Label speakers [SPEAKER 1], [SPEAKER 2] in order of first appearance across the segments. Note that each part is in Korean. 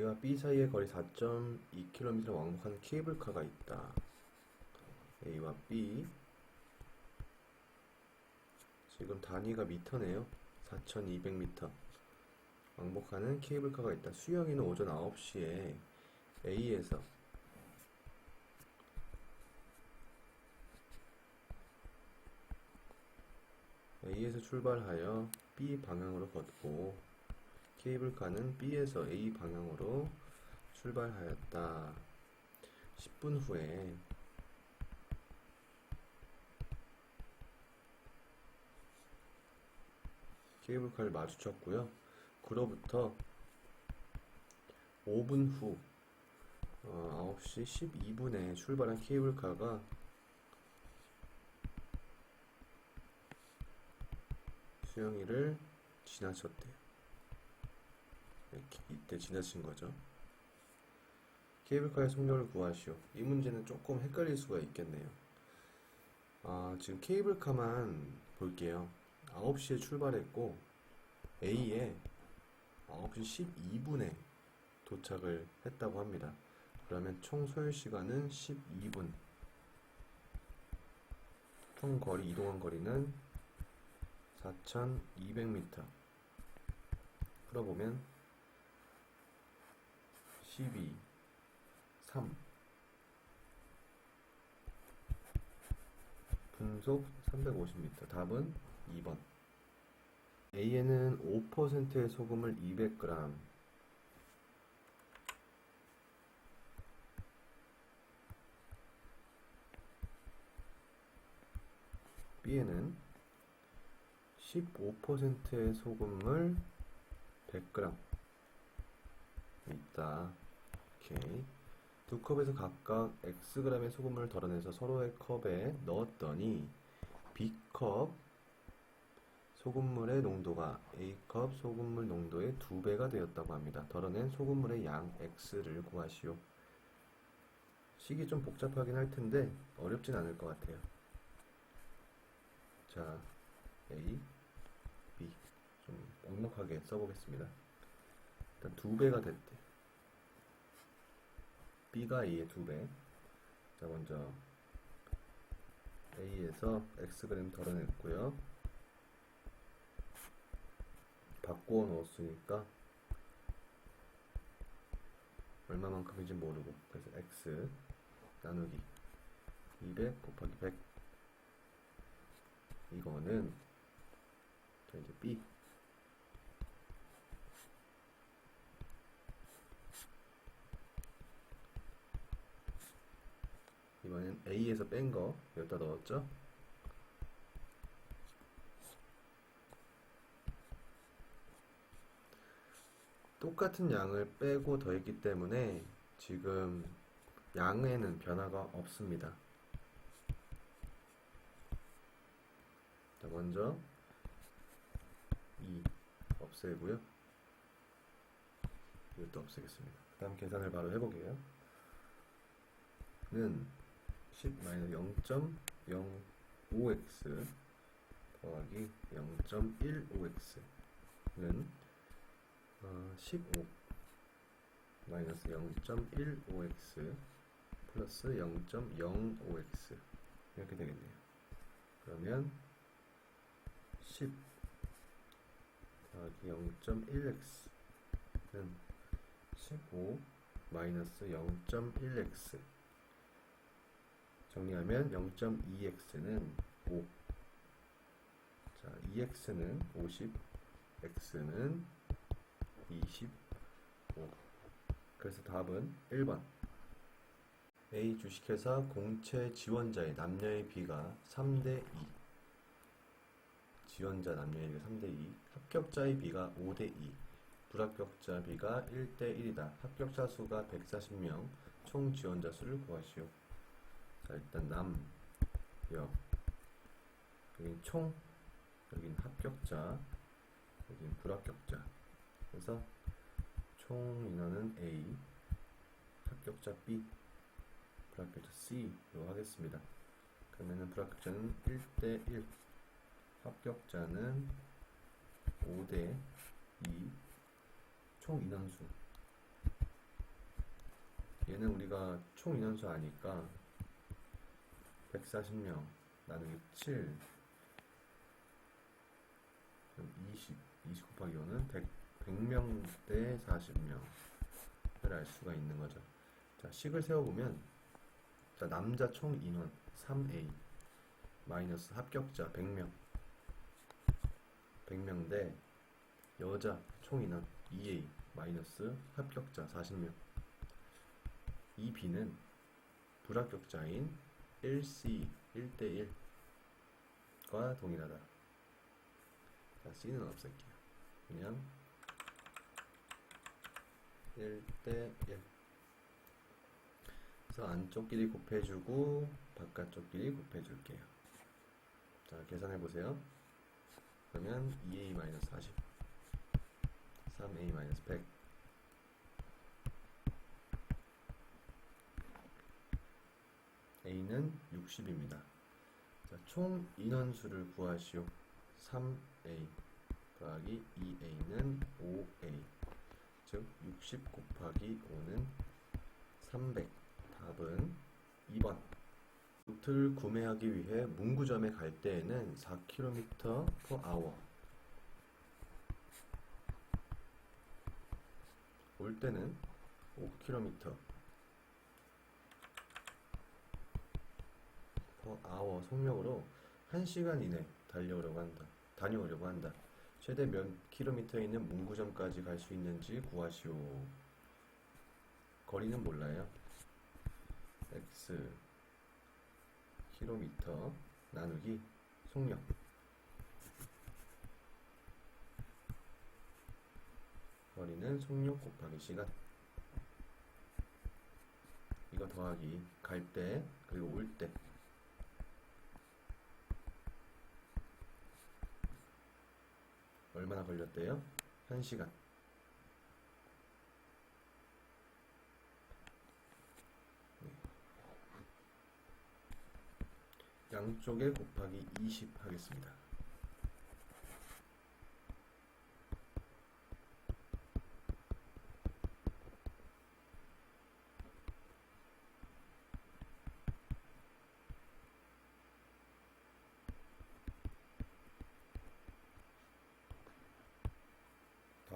[SPEAKER 1] A와 B 사이의 거리 4.2km를 왕복하는 케이블카가 있다. A와 B 지금 단위가 미터네요. 4200m 왕복하는 케이블카가 있다. 수영이는 오전 9시에 A에서 출발하여 B 방향으로 걷고 케이블카는 B에서 A 방향으로 출발하였다. 10분 후에 케이블카를 마주쳤고요. 그로부터 5분 후 9시 12분에 출발한 케이블카가 수영이를 지나쳤대요. 이렇게 이때 지나친 거죠. 케이블카의 속력을 구하시오. 이 문제는 조금 헷갈릴 수가 있겠네요. 지금 케이블카만 볼게요. 9시에 출발했고 A에 9시 12분에 도착을 했다고 합니다. 그러면 총 소요 시간은 12분. 총 거리, 이동한 거리는 4200m. 풀어보면 12, 3 분속 350m. 답은 2번. A에는 5%의 소금을 200g, B에는 15%의 소금을 100g 있다. 오케이. 두 컵에서 각각 Xg의 소금을 덜어내서 서로의 컵에 넣었더니 B컵 소금물의 농도가 A컵 소금물 농도의 2배가 되었다고 합니다. 덜어낸 소금물의 양 X를 구하시오. 식이 좀 복잡하긴 할 텐데 어렵진 않을 것 같아요. 자, A, B 좀 넉넉하게 써보겠습니다. 일단 2배가 됐대. B가 A의 2배. 자, 먼저 A에서 Xg 덜어냈고요. 바꾸어 넣었으니까 얼마만큼인지 모르고, 그래서 X 나누기 200 곱하기 100. 이거는 자, 이제 B 이번엔 A에서 뺀 거 여기다 넣었죠. 똑같은 양을 빼고 더했기 때문에 지금 양에는 변화가 없습니다. 자, 먼저 2 없애고요. 이것도 없애겠습니다. 그 다음 계산을 바로 해보게요. 는 10-0.05x 더하기 0.15x 는 15 마이너스 0.15x 플러스 0.05x 이렇게 되겠네요. 그러면 10 더하기 0.1x 는 15 마이너스 0.1x 정리하면 0.2x는 5. 자, 2x는 50, x는 25. 그래서 답은 1번. A 주식회사 공채 지원자의 남녀의 비가 3대2. 지원자 남녀의 비가 3대2. 합격자의 비가 5대2. 불합격자 비가 1대1이다. 합격자 수가 140명. 총 지원자 수를 구하시오. 자, 일단 남, 여. 여긴 총, 여긴 합격자, 여긴 불합격자. 그래서 총 인원은 A, 합격자 B, 불합격자 C로 하겠습니다. 그러면은 불합격자는 1대1, 합격자는 5대2, 총 인원수 얘는 우리가 총 인원수 아니까 140명 나누기 7 그럼 20 곱하기 5는 100명 대 40명을 알 수가 있는 거죠. 자, 식을 세워보면 자, 남자 총 인원 3A 마이너스 합격자 100명 대 여자 총 인원 2A 마이너스 합격자 40명. 이 B는 불합격자인 1C 1대1과 동일하다. 자, C는 없앨게요. 그냥 1대1. 그래서 안쪽끼리 곱해주고 바깥쪽끼리 곱해줄게요. 자, 계산해보세요. 그러면 2A-40 3A-100 A는 60입니다. 자, 총 인원수를 구하시오. 3A 더하기 2A는 5A 즉 60 곱하기 5는 300. 답은 2번. 루트를 구매하기 위해 문구점에 갈 때에는 4km/h 올 때는 5km/h 속력으로 1시간 이내 다녀오려고 한다. 최대 몇 킬로미터에 있는 문구점까지 갈 수 있는지 구하시오. 거리는 몰라요. x 킬로미터 나누기 속력. 거리는 속력 곱하기 시간. 이거 더하기 갈 때 그리고 올 때. 얼마나 걸렸대요? 1시간. 양쪽에 곱하기 20 하겠습니다.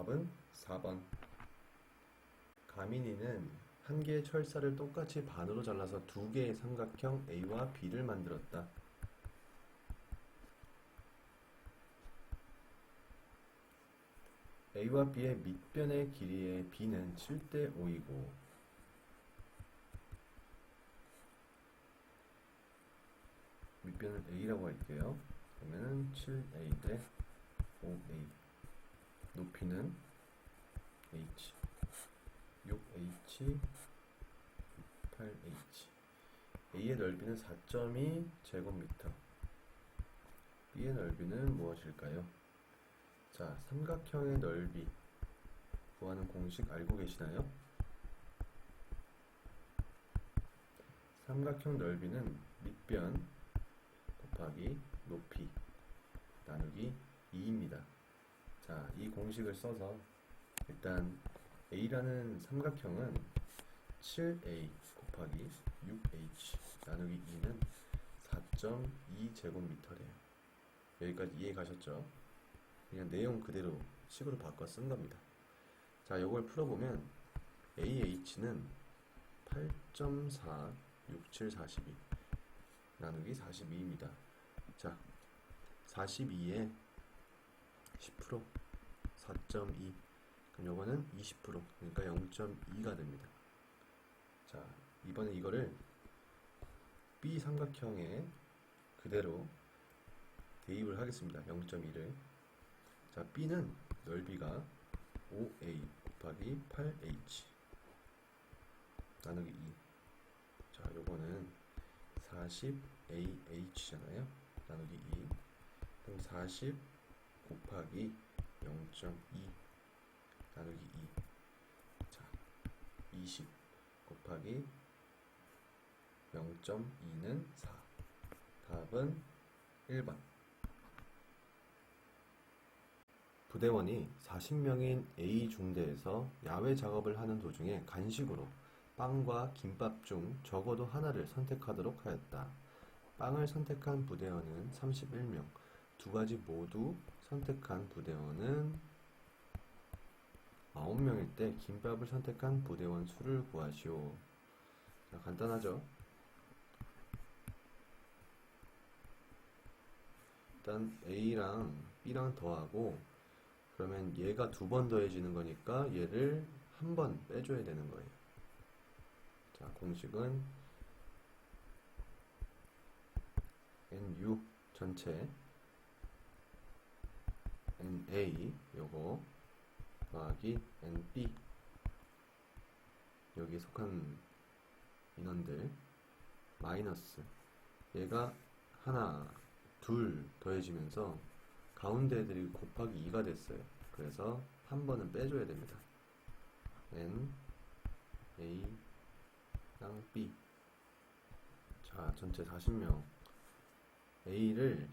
[SPEAKER 1] 답은 4번. 가민이는 한 개의 철사를 똑같이 반으로 잘라서 두 개의 삼각형 A와 B를 만들었다. A와 B의 밑변의 길이의 B는 7대5이고 밑변을 A라고 할게요. 그러면 7A 대 5A. 높이는 H 6H 8H. A의 넓이는 4.2 제곱미터. B의 넓이는 무엇일까요? 자, 삼각형의 넓이 구하는 공식 알고 계시나요? 삼각형 넓이는 밑변 곱하기 높이 나누기 2입니다. 자, 이 공식을 써서 일단 A라는 삼각형은 7A 곱하기 6H 나누기 2는 4.2 제곱미터래요. 여기까지 이해 가셨죠? 그냥 내용 그대로 식으로 바꿔 쓴 겁니다. 자, 이걸 풀어보면 AH는 8.4 67 42 나누기 42입니다. 자, 42에 10% 4.2 그럼 요거는 20% 그러니까 0.2가 됩니다. 자, 이번에 이거를 B 삼각형에 그대로 대입을 하겠습니다. 0.2를. 자, B는 넓이가 5A 곱하기 8H 나누기 2. 자, 요거는 40AH잖아요. 나누기 2. 그럼 40 곱하기 0.2 나누기 2. 자, 20 곱하기 0.2는 4. 답은 1번. 부대원이 40명인 A 중대에서 야외 작업을 하는 도중에 간식으로 빵과 김밥 중 적어도 하나를 선택하도록 하였다. 빵을 선택한 부대원은 31명, 두 가지 모두 선택한 부대원은 9명일 때 김밥을 선택한 부대원 수를 구하시오. 자, 간단하죠? 일단 A랑 B랑 더하고 그러면 얘가 2번 더해지는 거니까 얘를 한 번 빼줘야 되는 거예요. 자, 공식은 NU 전체 NA 요거 더하기 NB 여기에 속한 인원들 마이너스 얘가 하나 둘 더해지면서 가운데 애들이 곱하기 2가 됐어요. 그래서 한 번은 빼줘야 됩니다. N, A랑 B. 자, 전체 40명. A를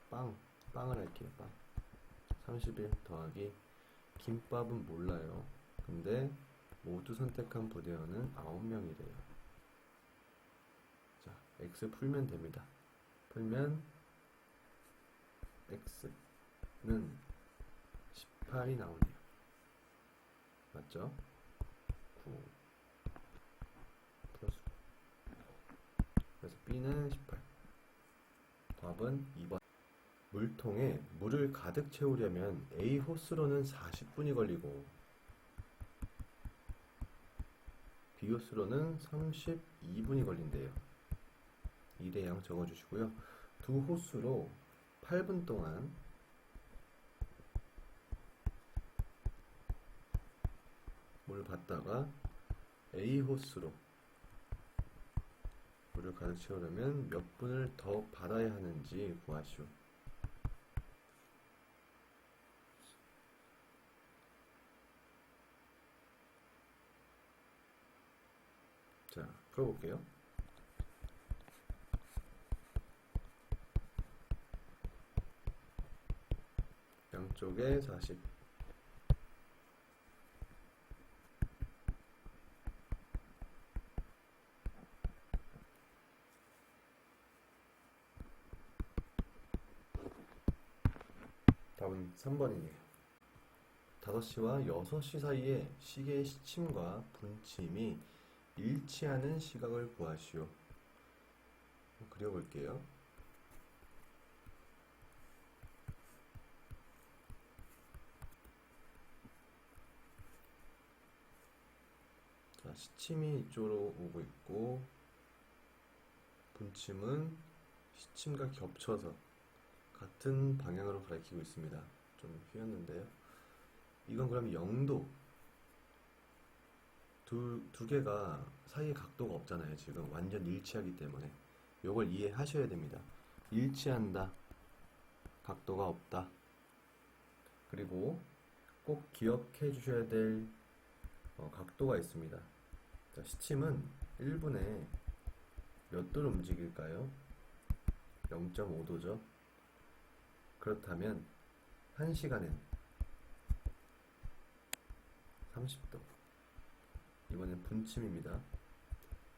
[SPEAKER 1] 빵을 할게요. 빵. 31 더하기 김밥은 몰라요. 근데 모두 선택한 부대원은 9명이래요. 자, X 풀면 됩니다. 풀면 X는 18이 나오네요. 맞죠? 9 플러스 9. 그래서 B는 18. 답은 2번. 물통에 물을 가득 채우려면 A 호스로는 40분이 걸리고 B 호스로는 32분이 걸린대요. 2대양 적어주시고요. 두 호스로 8분 동안 물 받다가 A 호스로 물을 가득 채우려면 몇 분을 더 받아야 하는지 구하시오. 자, 풀어볼게요. 양쪽에 40. 답은 3번이네요. 5시와 6시 사이에 시계의 시침과 분침이 일치하는 시각을 구하시오. 그려볼게요. 자, 시침이 이쪽으로 오고 있고 분침은 시침과 겹쳐서 같은 방향으로 가리키고 있습니다. 좀 휘었는데요. 이건 그럼 0도 두 개가 사이에 각도가 없잖아요. 지금 완전 일치하기 때문에 요걸 이해하셔야 됩니다. 일치한다, 각도가 없다. 그리고 꼭 기억해 주셔야 될 각도가 있습니다. 자, 시침은 1분에 몇 도를 움직일까요? 0.5도죠. 그렇다면 1시간엔 30도. 이번엔 분침입니다.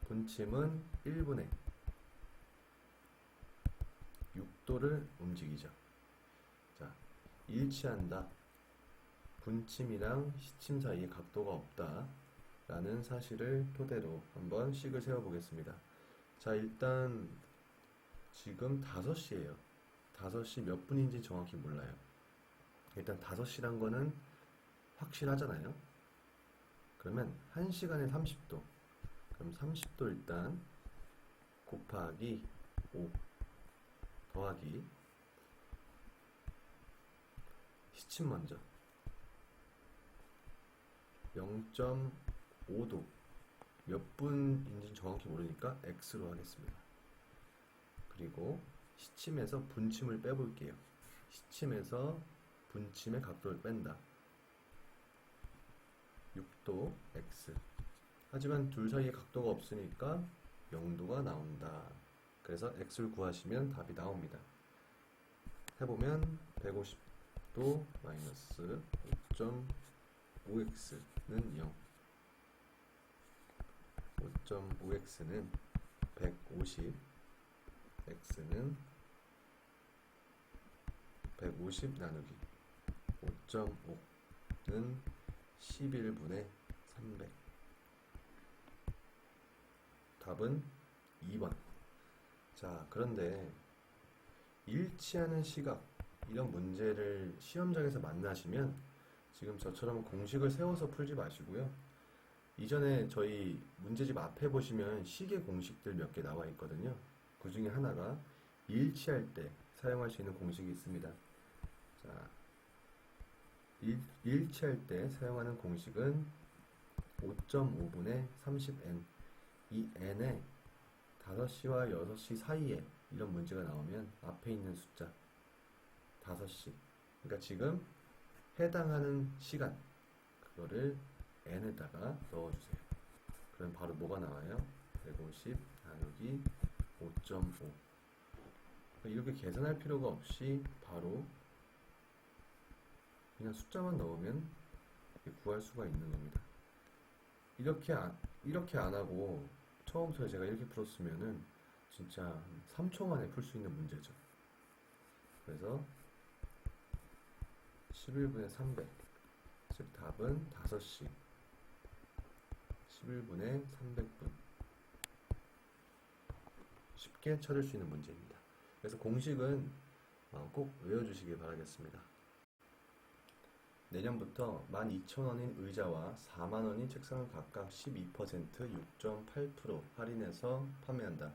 [SPEAKER 1] 분침은 1분에 6도를 움직이죠. 자, 일치한다. 분침이랑 시침 사이에 각도가 없다. 라는 사실을 토대로 한번 식을 세워보겠습니다. 자, 일단 지금 5시예요. 5시 몇 분인지 정확히 몰라요. 일단 5시란 거는 확실하잖아요. 그러면 1시간에 30도. 그럼 30도 일단 곱하기 5 더하기 시침 먼저 0.5도 몇 분인지 정확히 모르니까 X로 하겠습니다. 그리고 시침에서 분침을 빼볼게요. 시침에서 분침의 각도를 뺀다. 6도 X. 하지만 둘 사이에 각도가 없으니까 0도가 나온다. 그래서 X를 구하시면 답이 나옵니다. 해보면 150도 마이너스 5.5X는 0. 5.5x는 150, x는 150 나누기 5.5는 11분의 300. 답은 2번. 자, 그런데 일치하는 시각, 이런 문제를 시험장에서 만나시면 지금 저처럼 공식을 세워서 풀지 마시고요. 이전에 저희 문제집 앞에 보시면 시계 공식들 몇 개 나와 있거든요. 그 중에 하나가 일치할 때 사용할 수 있는 공식이 있습니다. 자, 일치할 때 사용하는 공식은 5.5분의 30n. 이 n에 5시와 6시 사이에 이런 문제가 나오면 앞에 있는 숫자 5시, 그러니까 지금 해당하는 시간, 그거를 n에다가 넣어주세요. 그럼 바로 뭐가 나와요? 150 나누기 5.5. 이렇게 계산할 필요가 없이 바로 그냥 숫자만 넣으면 구할 수가 있는 겁니다. 이렇게 안 하고 처음부터 제가 이렇게 풀었으면은 진짜 3초 만에 풀 수 있는 문제죠. 그래서 11분의 300, 즉 답은 5시 11분의 300분. 쉽게 찾을 수 있는 문제입니다. 그래서 공식은 꼭 외워주시길 바라겠습니다. 내년부터 12,000원인 의자와 40,000원인 책상을 각각 12%, 6.8% 할인해서 판매한다.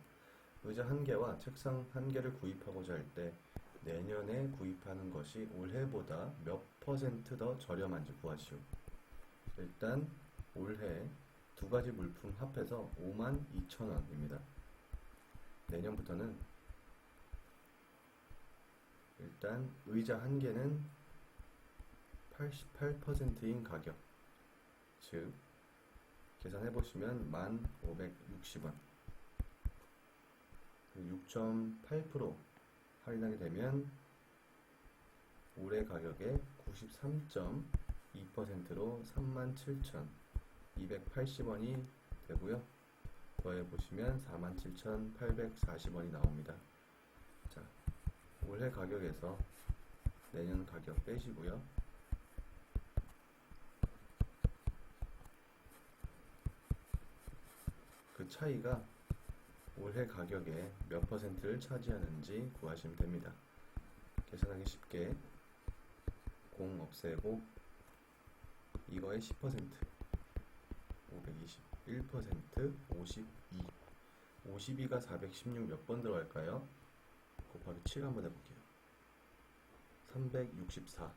[SPEAKER 1] 의자 1개와 책상 1개를 구입하고자 할 때 내년에 구입하는 것이 올해보다 몇 퍼센트 더 저렴한지 구하시오. 일단 올해 두 가지 물품 합해서 52,000원입니다. 내년부터는 일단 의자 1개는 88%인 가격, 즉 계산해보시면 1,560원, 6.8% 할인하게 되면 올해 가격의 93.2%로 37,280원이 되고요. 더해보시면 47,840원이 나옵니다. 자, 올해 가격에서 내년 가격 빼시고요. 그 차이가 올해 가격에 몇 퍼센트를 차지하는지 구하시면 됩니다. 계산하기 쉽게 0 없애고 이거의 10%, 520, 1%, 52. 52가 416 몇 번 들어갈까요? 곱하기 7 한번 해볼게요. 364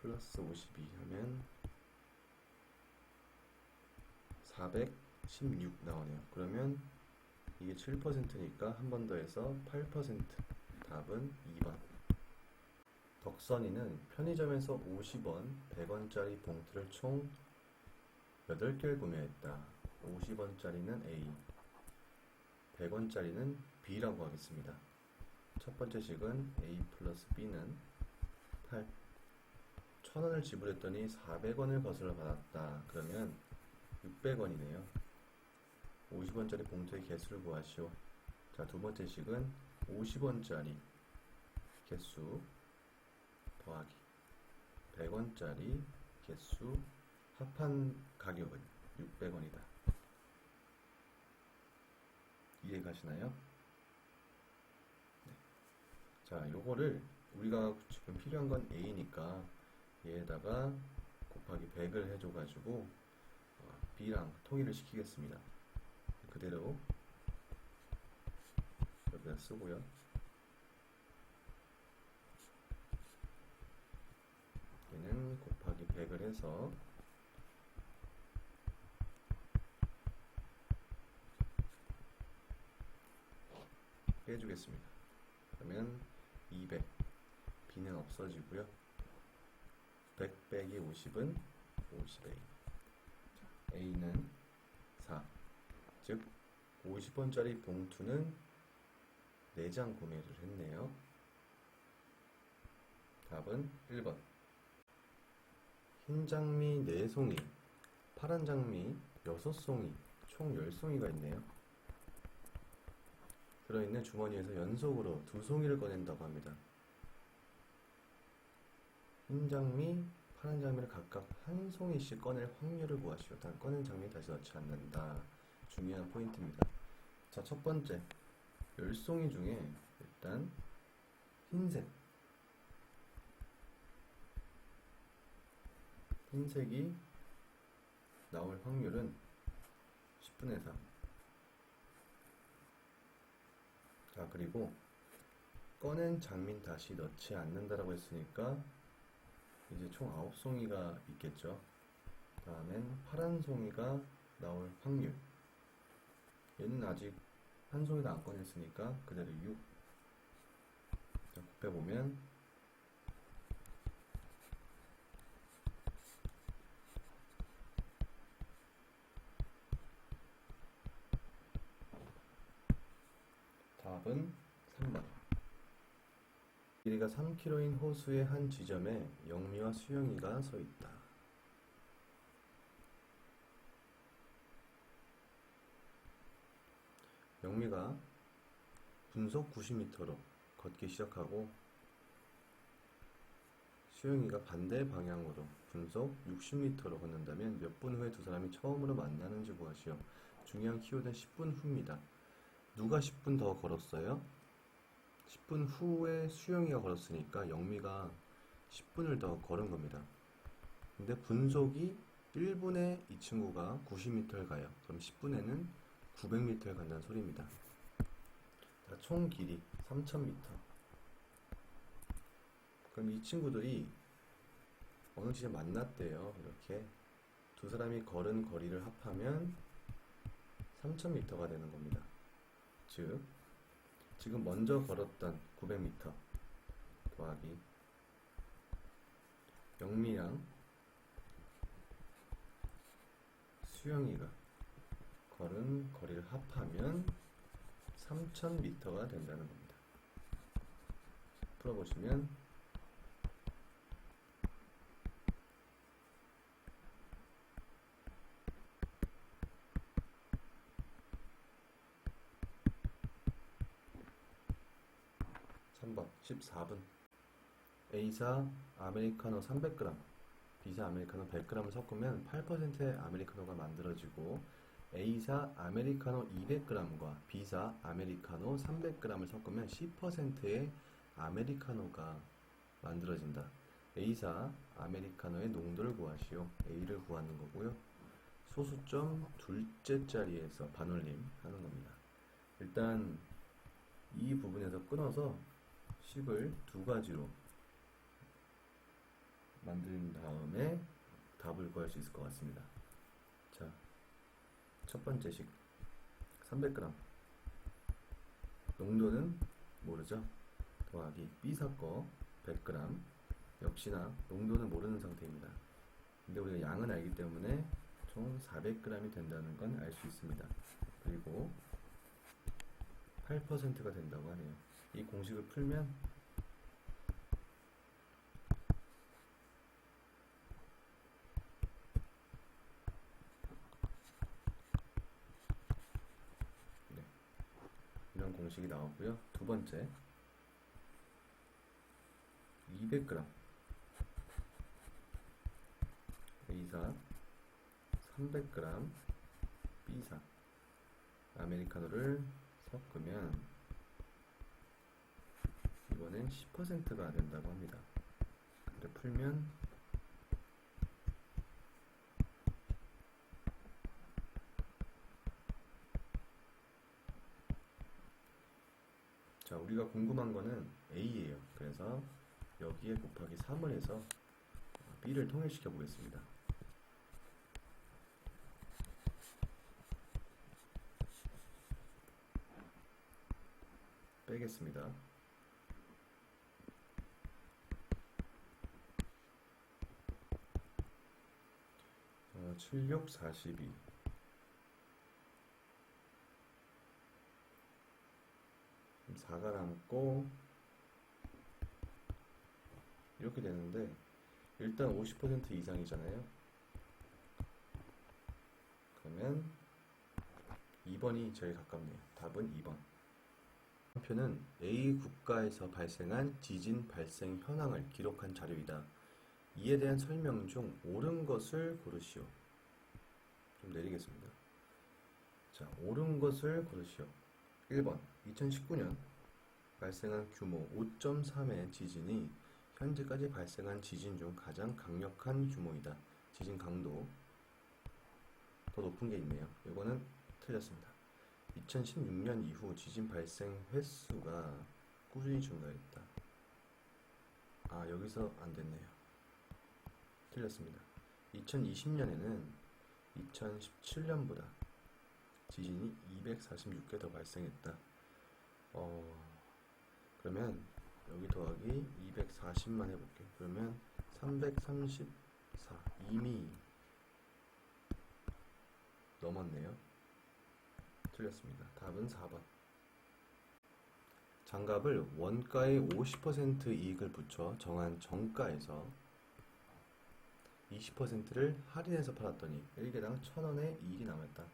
[SPEAKER 1] 플러스 52 하면 416 나오네요. 그러면 이게 7%니까 한 번 더 해서 8%. 답은 2번. 덕선이는 편의점에서 50원, 100원짜리 봉투를 총 8개를 구매했다. 50원짜리는 A, 100원짜리는 B라고 하겠습니다. 첫 번째 식은 A 플러스 B는 8. 1,000원을 지불했더니 400원을 거슬러 받았다. 그러면 600원이네요. 50원짜리 봉투의 개수를 구하시오. 자, 두 번째 식은 50원짜리 개수 더하기 100원짜리 개수 합한 가격은 600원이다. 이해 가시나요? 네. 자, 요거를 우리가 지금 필요한 건 A니까 얘에다가 곱하기 100을 해줘가지고 B랑 통일을 시키겠습니다. 그대로 여기다 쓰고요. 얘는 곱하기 100을 해서 빼주겠습니다. 그러면 200, B는 없어지고요. 100 빼기 50은 50A. A는 4. 즉 50원짜리 봉투는 4장 구매를 했네요. 답은 1번. 흰 장미 4송이, 파란 장미 6송이, 총 10송이가 있네요. 들어있는 주머니에서 연속으로 2송이를 꺼낸다고 합니다. 흰 장미, 파란 장미를 각각 한 송이씩 꺼낼 확률을 구하시오. 단 꺼낸 장미 다시 넣지 않는다. 중요한 포인트입니다. 자, 첫 번째 10송이 중에 일단 흰색이 나올 확률은 10분의 3. 자, 그리고 꺼낸 장미는 다시 넣지 않는다라고 했으니까 이제 총 9송이가 있겠죠. 다음엔 파란 송이가 나올 확률. 얘는 아직 한 송이도 안 꺼냈으니까 그대로 6. 자, 곱해보면 답은 3번. 길이가 3km인 호수의 한 지점에 영미와 수영이가 서 있다. 영미가 분속 90m로 걷기 시작하고 수영이가 반대 방향으로 분속 60m로 걷는다면 몇 분 후에 두 사람이 처음으로 만나는지 구하시오. 중요한 키워드는 10분 후입니다. 누가 10분 더 걸었어요? 10분 후에 수영이가 걸었으니까 영미가 10분을 더 걸은 겁니다. 근데 분속이 1분에 이 친구가 90m를 가요. 그럼 10분에는 900m를 간다는 소리입니다. 자, 총 길이 3000m. 그럼 이 친구들이 어느 지점 만났대요. 이렇게 두 사람이 걸은 거리를 합하면 3000m가 되는 겁니다. 즉 지금 먼저 걸었던 900m 더하기 영미랑 수영이가 걸은 거리를 합하면 3000m가 된다는 겁니다. 풀어보시면 3번 14분 A사 아메리카노 300g, B사 아메리카노 100g을 섞으면 8%의 아메리카노가 만들어지고 A사 아메리카노 200g과 B사 아메리카노 300g을 섞으면 10%의 아메리카노가 만들어진다. A사 아메리카노의 농도를 구하시오. A를 구하는 거고요. 소수점 둘째 자리에서 반올림 하는 겁니다. 일단 이 부분에서 끊어서 식을 두 가지로 만든 다음에 답을 구할 수 있을 것 같습니다. 자, 첫 번째 식 300g 농도는 모르죠? 더하기 B사 거 100g 역시나 농도는 모르는 상태입니다. 근데 우리가 양은 알기 때문에 총 400g이 된다는 건 알 수 있습니다. 그리고 8%가 된다고 하네요. 이 공식을 풀면 네, 이런 공식이 나오고요. 두 번째 200g A사 300g B사 아메리카노를 섞으면 이번엔 10%가 된다고 합니다. 근데 풀면 자, 우리가 궁금한 거는 A예요. 그래서 여기에 곱하기 3을 해서 B를 통일시켜 보겠습니다. 빼겠습니다. 7, 6, 42 4가 남고 이렇게 되는데 일단 50% 이상이잖아요. 그러면 2번이 제일 가깝네요. 답은 2번. 한 표는 A 국가에서 발생한 지진 발생 현황을 기록한 자료이다. 이에 대한 설명 중 옳은 것을 고르시오. 좀 내리겠습니다. 자, 옳은 것을 고르시오. 1번 2019년 발생한 규모 5.3의 지진이 현재까지 발생한 지진 중 가장 강력한 규모이다. 지진 강도 더 높은 게 있네요. 이거는 틀렸습니다. 2016년 이후 지진 발생 횟수가 꾸준히 증가했다. 아, 여기서 안 됐네요. 틀렸습니다. 2020년에는 2017년보다 지진이 246개 더 발생했다. 그러면 여기 더하기 240만 해볼게요. 그러면 334. 이미 넘었네요. 틀렸습니다. 답은 4번. 장갑을 원가의 50% 이익을 붙여 정한 정가에서 20%를 할인해서 팔았더니 1개당 1,000원의 이익이 남았다.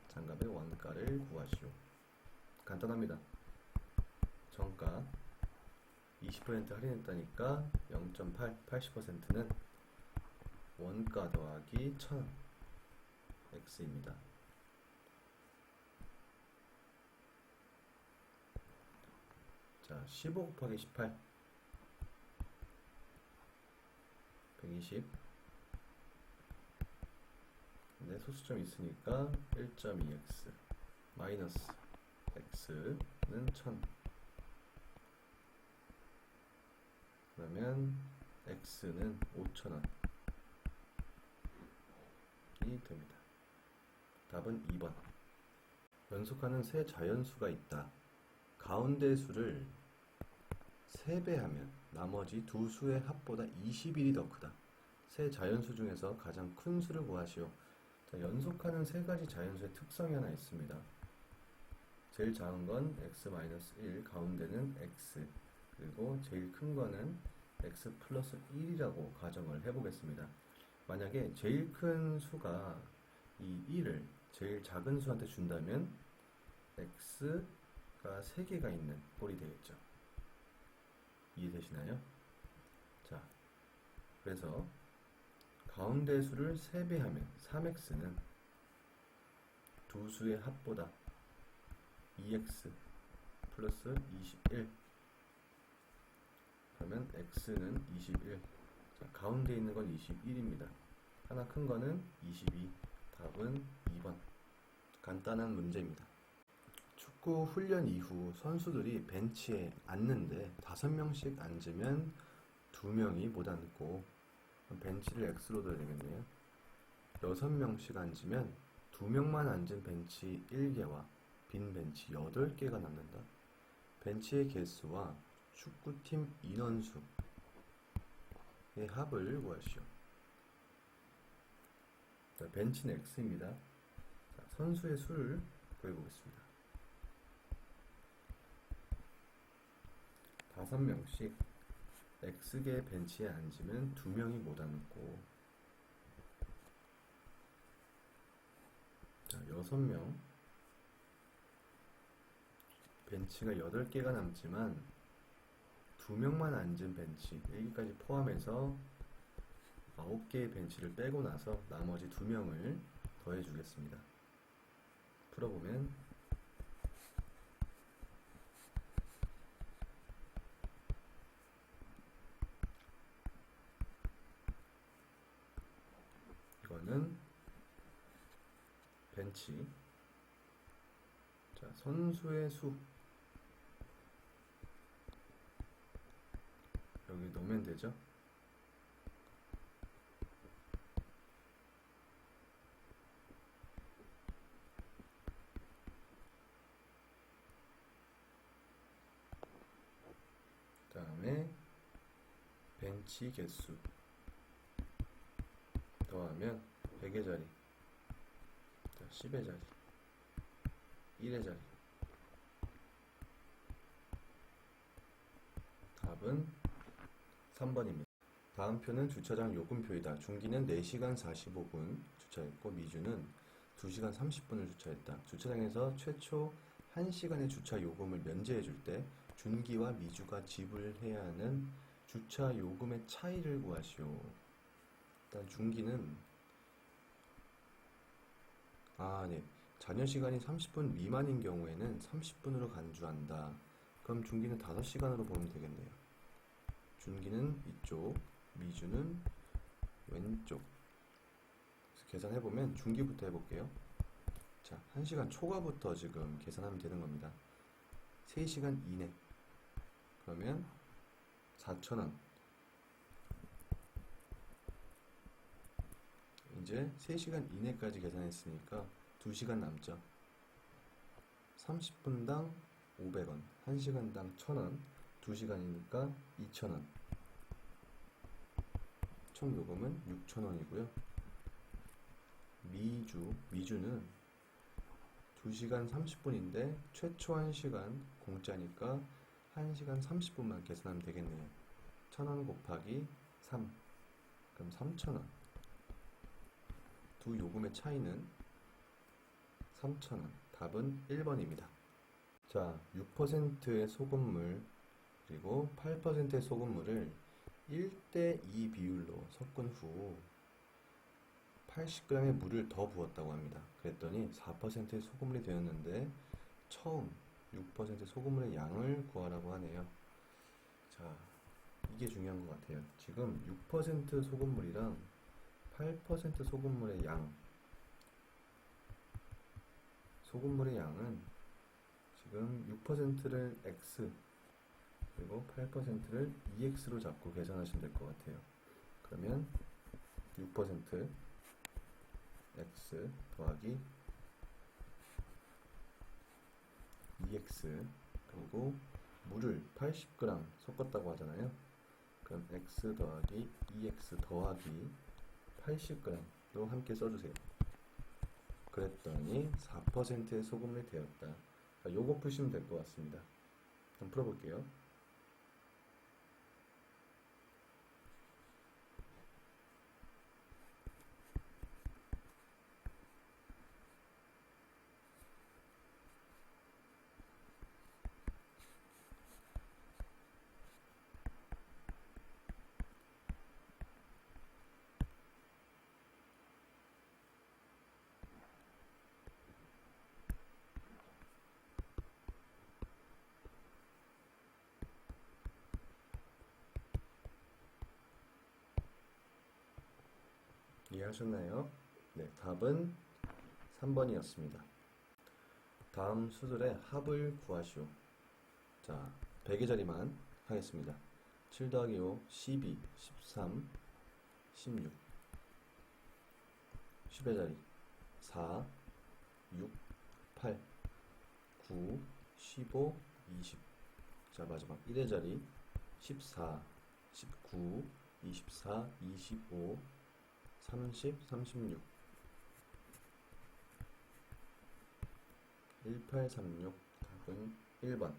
[SPEAKER 1] 장갑의 원가를 구하시오. 간단합니다. 정가 20% 할인했다니까 0.8, 80%는 원가 더하기 1,000원 X입니다. 자, 15 곱하기 18 120. 근데 소수점 있으니까 1.2x 마이너스 x는 1000. 그러면 x는 5,000원이 됩니다. 답은 2번. 연속하는 세 자연수가 있다. 가운데 수를 3배 하면 나머지 두 수의 합보다 21이 더 크다. 세 자연수 중에서 가장 큰 수를 구하시오. 자, 연속하는 세 가지 자연수의 특성이 하나 있습니다. 제일 작은 건 x-1, 가운데는 x, 그리고 제일 큰 거는 x 플러스 1이라고 가정을 해보겠습니다. 만약에 제일 큰 수가 이 1을 제일 작은 수한테 준다면 x가 3개가 있는 꼴이 되겠죠. 이해되시나요? 자, 그래서 가운데 수를 3배 하면 3x는 두 수의 합보다 2x 플러스 21. 그러면 x는 21. 자, 가운데 있는 건 21입니다. 하나 큰 거는 22. 답은 2번. 간단한 문제입니다. 축구 훈련 이후 선수들이 벤치에 앉는데 5명씩 앉으면 2명이 못 앉고, 벤치를 X로 둬야 되겠네요. 6명씩 앉으면 2명만 앉은 벤치 1개와 빈 벤치 8개가 남는다. 벤치의 개수와 축구팀 인원수의 합을 구하시오. 자, 벤치는 X입니다. 자, 선수의 수를 구해보겠습니다. 5명씩 X개 벤치에 앉으면 2명이 못 앉고, 자, 6명 벤치가 8개가 남지만 2명만 앉은 벤치 1개까지 포함해서 9개의 벤치를 빼고 나서 나머지 2명을 더해 주겠습니다. 풀어보면 이거는 벤치. 자, 선수의 수 여기 넣으면 되죠. 다음에 벤치 개수 더하면 100의 자리, 자, 10의 자리, 1의 자리. 답은 3번입니다. 다음 표는 주차장 요금표이다. 중기는 4시간 45분 주차했고, 미주는 2시간 30분을 주차했다. 주차장에서 최초 1시간의 주차 요금을 면제해 줄 때 준기와 미주가 지불해야 하는 주차 요금의 차이를 구하시오. 일단 준기는 네. 잔여 시간이 30분 미만인 경우에는 30분으로 간주한다. 그럼 준기는 5시간으로 보면 되겠네요. 준기는 이쪽, 미주는 왼쪽. 그래서 계산해보면 준기부터 해볼게요. 자, 1시간 초과부터 지금 계산하면 되는 겁니다. 3시간 이내. 그러면 4,000원. 이제 3시간 이내까지 계산했으니까 2시간 남죠. 30분당 500원, 1시간당 1,000원, 2시간이니까 2,000원. 총 요금은 6,000원이고요. 미주는 2시간 30분인데 최초 1시간 공짜니까 1시간 30분만 계산하면 되겠네요. 1,000원 곱하기 3. 그럼 3,000원. 두 요금의 차이는 3,000원. 답은 1번입니다. 자, 6%의 소금물 그리고 8%의 소금물을 1대2 비율로 섞은 후 80g의 물을 더 부었다고 합니다. 그랬더니 4%의 소금물이 되었는데 처음 6% 소금물의 양을 구하라고 하네요. 자, 이게 중요한 것 같아요. 지금 6% 소금물이랑 8% 소금물의 양, 소금물의 양은 지금 6%를 x 그리고 8%를 2x로 잡고 계산하시면 될 것 같아요. 그러면 6% x 더하기 2x 그리고 물을 80g 섞었다고 하잖아요. 그럼 x 더하기 2x 더하기 80g도 함께 써주세요. 그랬더니 4%의 소금물이 되었다. 요거 푸시면 될 것 같습니다. 한번 풀어볼게요. 이해하셨나요? 네, 답은 3번이었습니다. 다음 수들의 합을 구하시오. 자, 100의 자리만 하겠습니다. 7 더하기 5, 12, 13, 16 10의 자리 4, 6, 8, 9, 15, 20 자, 마지막 1의 자리 14, 19, 24, 25, 30, 36 1836 답은 1번